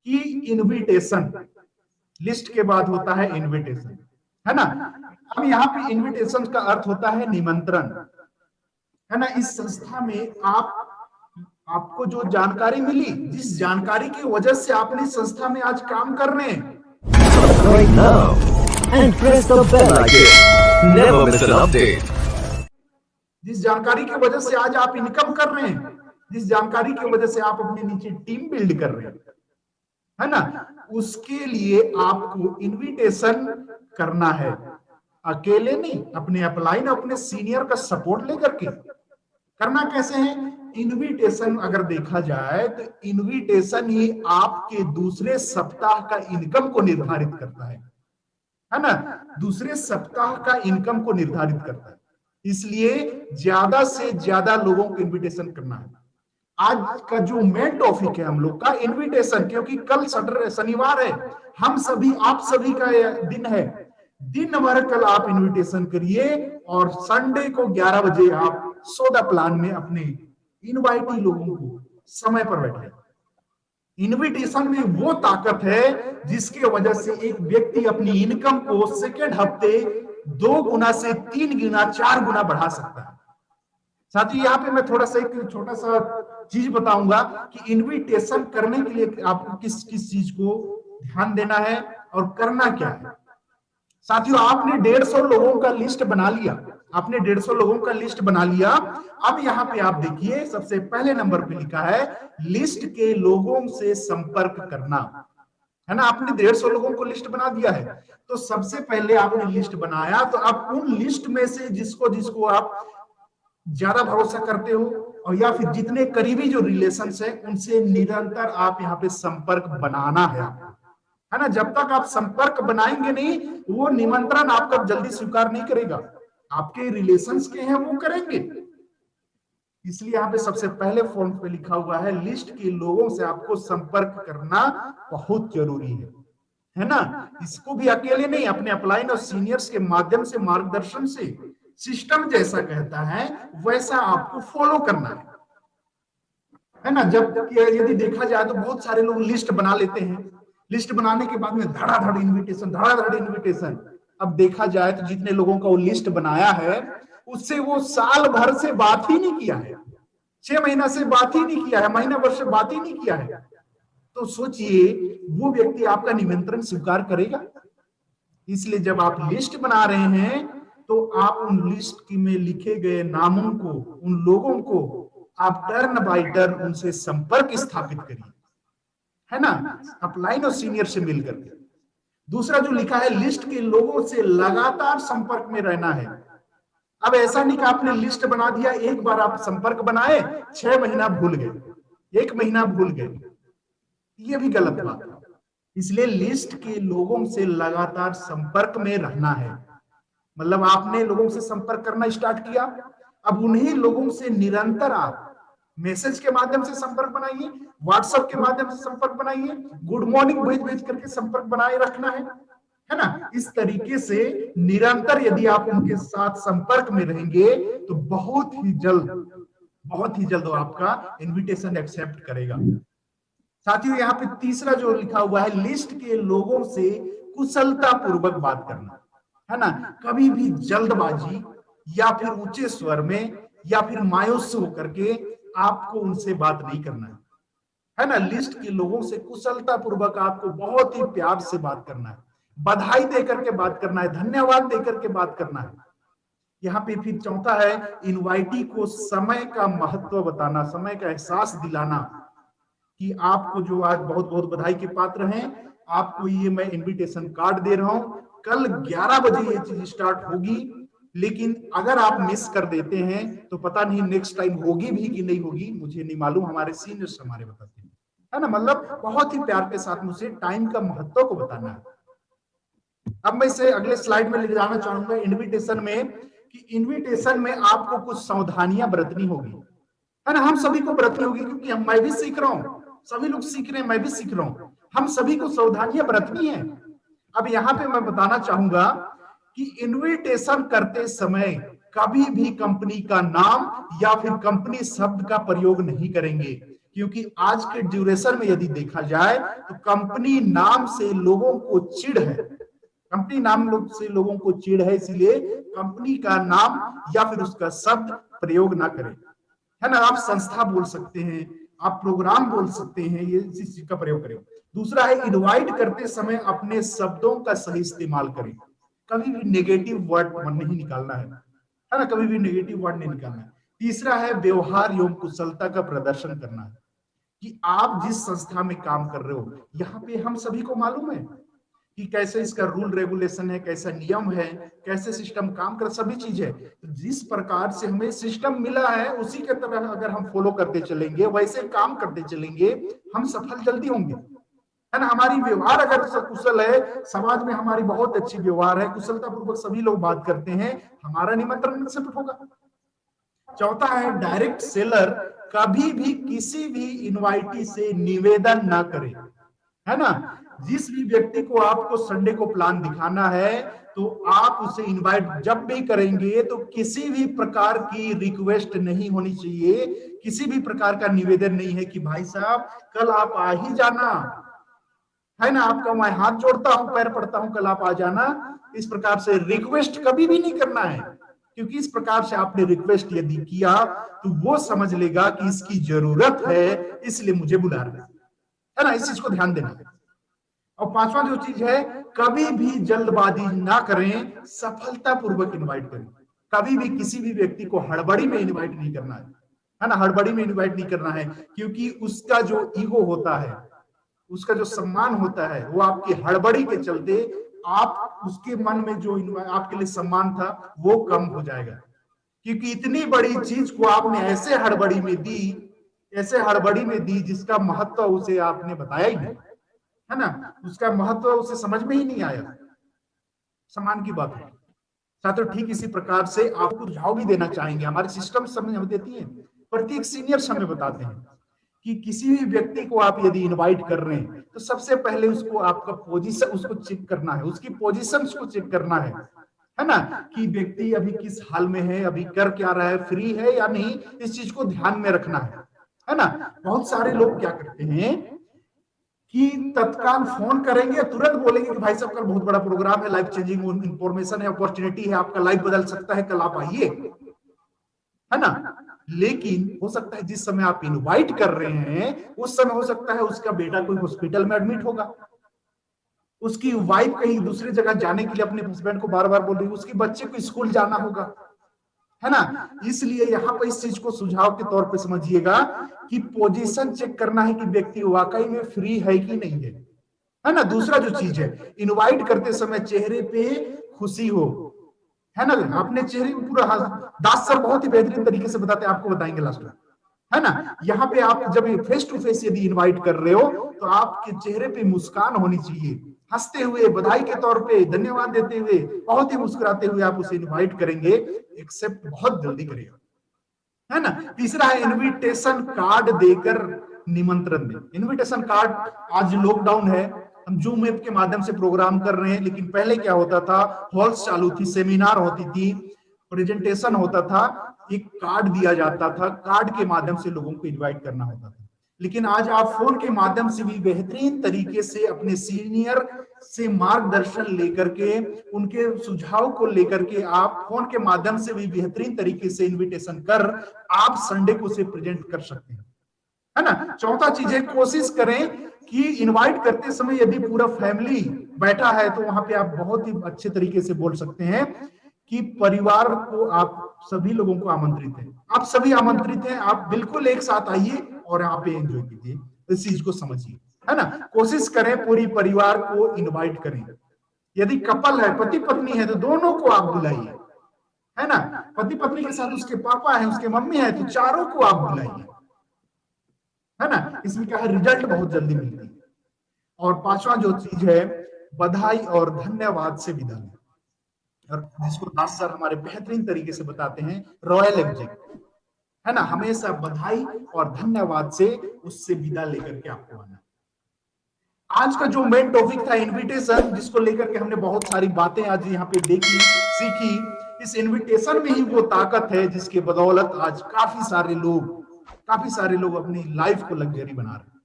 कि invitation, list के बाद होता है इनविटेशन, है ना। अब यहाँ पे इनविटेशन का अर्थ होता है निमंत्रण, है ना। इस संस्था में आपको जो जानकारी मिली, जिस जानकारी की वजह से आपने इस संस्था में आज काम कर रहे हैं, right now and press the bell icon. Never miss an update. जिस जानकारी की वजह से आज आप इनकम कर रहे हैं, जिस जानकारी की वजह से आप अपने नीचे टीम बिल्ड कर रहे हैं, है ना, उसके लिए आपको इनविटेशन करना है। अकेले नहीं, अपने अपलाइन, अपने सीनियर का सपोर्ट लेकर के करना। कैसे है इनविटेशन? अगर देखा जाए तो इनविटेशन ही आपके दूसरे सप्ताह का इनकम को निर्धारित करता है ना। दूसरे सप्ताह का इनकम को निर्धारित करता है। इसलिए ज्यादा से ज्यादा लोगों को इनविटेशन करना है। आज का जो मेन टॉपिक है हम लोग का इनविटेशन, क्योंकि कल शनिवार है, हम सभी, आप सभी का दिन है। दिन भर कल आप इनविटेशन करिए और संडे को 11 बजे आप सौदा प्लान में अपने इनवाइटी लोगों को समय पर बैठे। इनविटेशन में वो ताकत है जिसकी वजह से एक व्यक्ति अपनी इनकम को सेकेंड हफ्ते 2 गुना से 3 गुना 4 गुना बढ़ा सकता है। साथ ही यहाँ पे मैं थोड़ा सा एक छोटा सा चीज बताऊंगा कि इनविटेशन करने के लिए आपको किस किस चीज को ध्यान देना है और करना क्या है। साथियों, आपने 150 लोगों का लिस्ट बना लिया, आपने 150 लोगों का लिस्ट बना लिया। अब यहाँ पे आप देखिए, सबसे पहले नंबर पे लिखा है लिस्ट के लोगों से संपर्क करना, है ना। आपने 150 लोगों को लिस्ट बना दिया है, तो सबसे पहले आपने लिस्ट बनाया, तो आप उन लिस्ट में से जिसको जिसको आप ज्यादा भरोसा करते हो और या फिर जितने करीबी जो रिलेशंस है उनसे निरंतर आप यहाँ पे संपर्क बनाना है ना। जब तक आप संपर्क बनाएंगे नहीं, वो निमंत्रण आपका जल्दी स्वीकार नहीं करेगा। आपके रिलेशंस के हैं वो करेंगे। इसलिए यहाँ पे सबसे पहले फॉर्म पे लिखा हुआ है लिस्ट के लोगों से आपको संपर्क करना बहुत जरूरी है ना। इसको भी अकेले नहीं, अपने अपलाइन और सीनियर्स के माध्यम से, मार्गदर्शन से, सिस्टम जैसा कहता है वैसा आपको फॉलो करना है ना। जब यदि देखा जाए तो बहुत सारे लोग लिस्ट बना लेते हैं, लिस्ट बनाने के बाद में धड़ाधड़ इनविटेशन, धड़ाधड़ इनविटेशन। अब देखा जाए तो जितने लोगों का वो लिस्ट बनाया है उससे वो साल भर से बात ही नहीं किया है, 6 महीना से बात ही नहीं किया है, महीना भर से बात ही नहीं किया है। तो सोचिए वो व्यक्ति आपका निमंत्रण स्वीकार करेगा? इसलिए जब आप लिस्ट बना रहे हैं तो आप उन लिस्ट में लिखे गए नामों को, उन लोगों को आप टर्न बाय टर्न उनसे संपर्क स्थापित करिए, है ना, अपलाइन और सीनियर से मिलकर के। दूसरा जो लिखा है लिस्ट के लोगों से लगातार संपर्क में रहना है। अब ऐसा नहीं कि आपने लिस्ट बना दिया, एक बार आप संपर्क बनाए, 6 महीना भूल गए, 1 महीना भूल गए, ये भी गलत बात है। इसलिए लिस्ट के लोगों से लगातार संपर्क में रहना है। मतलब आपने लोगों से संपर्क करना स्टार्ट किया, अब उन्हीं लोगों से निरंतर आप मैसेज के माध्यम से संपर्क बनाइए, व्हाट्सएप के माध्यम से संपर्क बनाइए, गुड मॉर्निंग भेज करके संपर्क बनाए रखना है ना। इस तरीके से निरंतर यदि आप उनके साथ संपर्क में रहेंगे तो बहुत ही जल्द वो आपका इनविटेशन एक्सेप्ट करेगा। साथियों, यहाँ पे तीसरा जो लिखा हुआ है लिस्ट के लोगों से कुशलता पूर्वक बात करना, है ना। कभी भी जल्दबाजी या फिर ऊंचे स्वर में या फिर मायूस होकर के आपको उनसे बात नहीं करना है ना। लिस्ट के लोगों से कुशलता पूर्वक आपको बहुत ही प्यार से बात करना है, बधाई देकर के बात करना है, धन्यवाद देकर के बात करना है। यहाँ पे फिर चौथा है इनवाइटी को समय का महत्व बताना, समय का एहसास दिलाना कि आपको जो आज बहुत बहुत बधाई के पात्र हैं, आपको ये मैं इनविटेशन कार्ड दे रहा हूं, कल 11 बजे ये चीज स्टार्ट होगी, लेकिन अगर आप मिस कर देते हैं तो पता नहीं नेक्स्ट टाइम होगी भी कि नहीं होगी, मुझे नहीं मालूम, हमारे सीनियर्स हमारे बताते हैं, है ना। मतलब बहुत ही प्यार के साथ मुझे टाइम का महत्व को बताना है। अब मैं इसे अगले स्लाइड में ले जाना चाहूंगा इनविटेशन में, कि इनविटेशन में आपको कुछ सावधानियां बरतनी होगी, है ना। हम सभी को बरतनी होगी, क्योंकि मैं भी सीख रहा हूँ, सभी लोग सीख रहे हैं, मैं भी सीख रहा हूँ, हम सभी को सावधानियां बरतनी है। अब यहाँ पे मैं बताना चाहूंगा कि इनविटेशन करते समय कभी भी कंपनी का नाम या फिर कंपनी शब्द का प्रयोग नहीं करेंगे, क्योंकि आज के ड्यूरेशन में यदि देखा जाए तो कंपनी नाम से लोगों को चिढ़ है, कंपनी नाम से लोगों को चिढ़ है, इसलिए कंपनी का नाम या फिर उसका शब्द प्रयोग ना करें, है ना। आप संस्था बोल सकते हैं, आप प्रोग्राम बोल सकते हैं, ये इस चीज का प्रयोग करें। दूसरा है इनवाइट करते समय अपने शब्दों का सही इस्तेमाल करें, कभी भी नेगेटिव वर्ड नहीं निकालना है ना, कभी भी नेगेटिव वर्ड नहीं निकालना है। तीसरा है व्यवहार एवं कुशलता का प्रदर्शन करना है, कि आप जिस संस्था में काम कर रहे हो, यहाँ पे हम सभी को मालूम है कि कैसे इसका रूल रेगुलेशन है, कैसा नियम है, कैसे सिस्टम काम कर, सभी चीज है। तो जिस प्रकार से हमें सिस्टम मिला है उसी के तरह अगर हम फॉलो करते चलेंगे, वैसे काम करते चलेंगे, हम सफल जल्दी होंगे, है ना। हमारी व्यवहार अगर कुशल है, समाज में हमारी बहुत अच्छी व्यवहार है, कुशलता पूर्वक सभी लोग बात करते हैं, हमारा निमंत्रण एक्सेप्ट होगा। चौथा है डायरेक्ट सेलर कभी भी किसी भी इनवाइटी से निवेदन ना करे, है ना। जिस भी व्यक्ति को आपको संडे को प्लान दिखाना है तो आप उसे इनवाइट जब भी करेंगे तो किसी भी प्रकार की रिक्वेस्ट नहीं होनी चाहिए, किसी भी प्रकार का निवेदन नहीं है कि भाई साहब कल आप आ ही जाना, है ना, आपका मैं हाथ जोड़ता हूं, पैर पड़ता हूं, कल आप आ जाना। इस प्रकार से रिक्वेस्ट कभी भी नहीं करना है, क्योंकि इस प्रकार से आपने रिक्वेस्ट यदि किया तो वो समझ लेगा कि इसकी जरूरत है, इसलिए मुझे बुला रहा है ना। इस चीज को ध्यान देना है। और पांचवा जो चीज है, कभी भी जल्दबाजी ना करें, सफलता पूर्वक इनवाइट करें। कभी भी किसी भी व्यक्ति को हड़बड़ी में इनवाइट नहीं करना है ना, हड़बड़ी में इनवाइट नहीं करना है, क्योंकि उसका जो ईगो होता है, उसका जो सम्मान होता है, वो आपकी हड़बड़ी के चलते आप उसके मन में जो आपके लिए सम्मान था वो कम हो जाएगा, क्योंकि इतनी बड़ी चीज को आपने ऐसे हड़बड़ी में दी, ऐसे हड़बड़ी में दी जिसका महत्व उसे आपने बताया ही नहीं, है ना, उसका महत्व उसे समझ में ही नहीं आया। सम्मान की बात है छात्र। ठीक इसी प्रकार से आपको सुझाव भी देना चाहेंगे, हमारे सिस्टम समझ हमें देती है, प्रत्येक सीनियर्स हमें बताते हैं कि किसी भी व्यक्ति को आप यदि इनवाइट कर रहे हैं तो सबसे पहले उसको आपका पोजीशन उसको चेक करना है, उसकी पोजीशंस को चेक करना है ना, कि व्यक्ति अभी किस हाल में है, अभी कर क्या रहा है, फ्री है या नहीं, इस चीज को ध्यान में रखना है ना। बहुत सारे लोग क्या करते हैं कि तत्काल फोन करेंगे, तुरंत बोलेंगे कि भाई साहब कल बहुत बड़ा प्रोग्राम है, लाइफ चेंजिंग इंफॉर्मेशन है, अपॉर्चुनिटी है, आपका लाइफ बदल सकता है, कल आप आइए, है ना। लेकिन हो सकता है जिस समय आप इनवाइट कर रहे हैं उस समय हो सकता है उसका बेटा कोई हॉस्पिटल में एडमिट होगा, उसकी वाइफ कहीं दूसरी जगह जाने के लिए अपने हस्बैंड को बार बार बोल रही है, उसके बच्चे को स्कूल जाना होगा, है ना। इसलिए यहाँ पर इस चीज को सुझाव के तौर पे समझिएगा कि पोजीशन चेक करना है कि व्यक्ति वाकई में फ्री है कि नहीं है ना। दूसरा जो चीज है, इनवाइट करते समय चेहरे पे खुशी हो, है ना। अपने चेहरे पे पूरा दास सर बहुत ही बेहतरीन तरीके से बताते हैं, आपको बताएंगे लास्ट में, है ना। यहाँ पे आप जब फेस टू फेस यदि इनवाइट कर रहे हो तो आपके चेहरे पे मुस्कान होनी चाहिए, हंसते हुए, बधाई के तौर पे, धन्यवाद देते हुए, बहुत ही मुस्कुराते हुए आप उसे इनवाइट करेंगे, एक्सेप्ट बहुत जल्दी करेगा, है ना। तीसरा है इनविटेशन कार्ड देकर निमंत्रण दें। इनविटेशन कार्ड, आज लॉकडाउन है, हम जूम ऐप के माध्यम से प्रोग्राम कर रहे हैं, लेकिन पहले क्या होता था, हॉल्स चालू थी, सेमिनार होती थी, प्रेजेंटेशन होता था, एक कार्ड दिया जाता था, कार्ड के माध्यम से लोगों को इनवाइट करना होता था। लेकिन आज आप फोन के माध्यम से भी बेहतरीन तरीके से अपने सीनियर से मार्गदर्शन लेकर के, उनके सुझाव को लेकर के आप फोन के माध्यम से भी बेहतरीन तरीके से इनविटेशन कर आप संडे को से प्रेजेंट कर सकते हैं, है ना। चौथा चीज है, कोशिश करें कि इनवाइट करते समय यदि पूरा फैमिली बैठा है तो वहां पे आप बहुत ही अच्छे तरीके से बोल सकते हैं कि परिवार को आप सभी लोगों को आमंत्रित है, आप सभी आमंत्रित हैं, आप बिल्कुल एक साथ आइए और यहाँ पे एंजॉय कीजिए, इस चीज को समझिए, है ना। कोशिश करें पूरी परिवार को इनवाइट करें। यदि कपल है, पति पत्नी है, तो दोनों को आप बुलाइए, है ना। पति पत्नी के साथ उसके पापा है, उसके मम्मी है, तो चारों को आप बुलाइए, है ना। इसमें क्या है, रिजल्ट बहुत जल्दी मिलती है। और पांचवा जो चीज है, बधाई और धन्यवाद से विदा लें, और जिसको दास सर हमारे बेहतरीन तरीके से बताते हैं, रॉयल एग्जेक्ट, है ना। हमेशा बधाई और धन्यवाद से उससे विदा लेकर के आपको आना। आज का जो मेन टॉपिक था इनविटेशन, जिसको लेकर के हमने बहुत सारी बातें आज यहाँ पे देखी, सीखी। इस इनविटेशन में ही वो ताकत है जिसके बदौलत आज काफी सारे लोग काफी सारे लोग अपनी लाइफ को लग्जरी बना रहे हैं।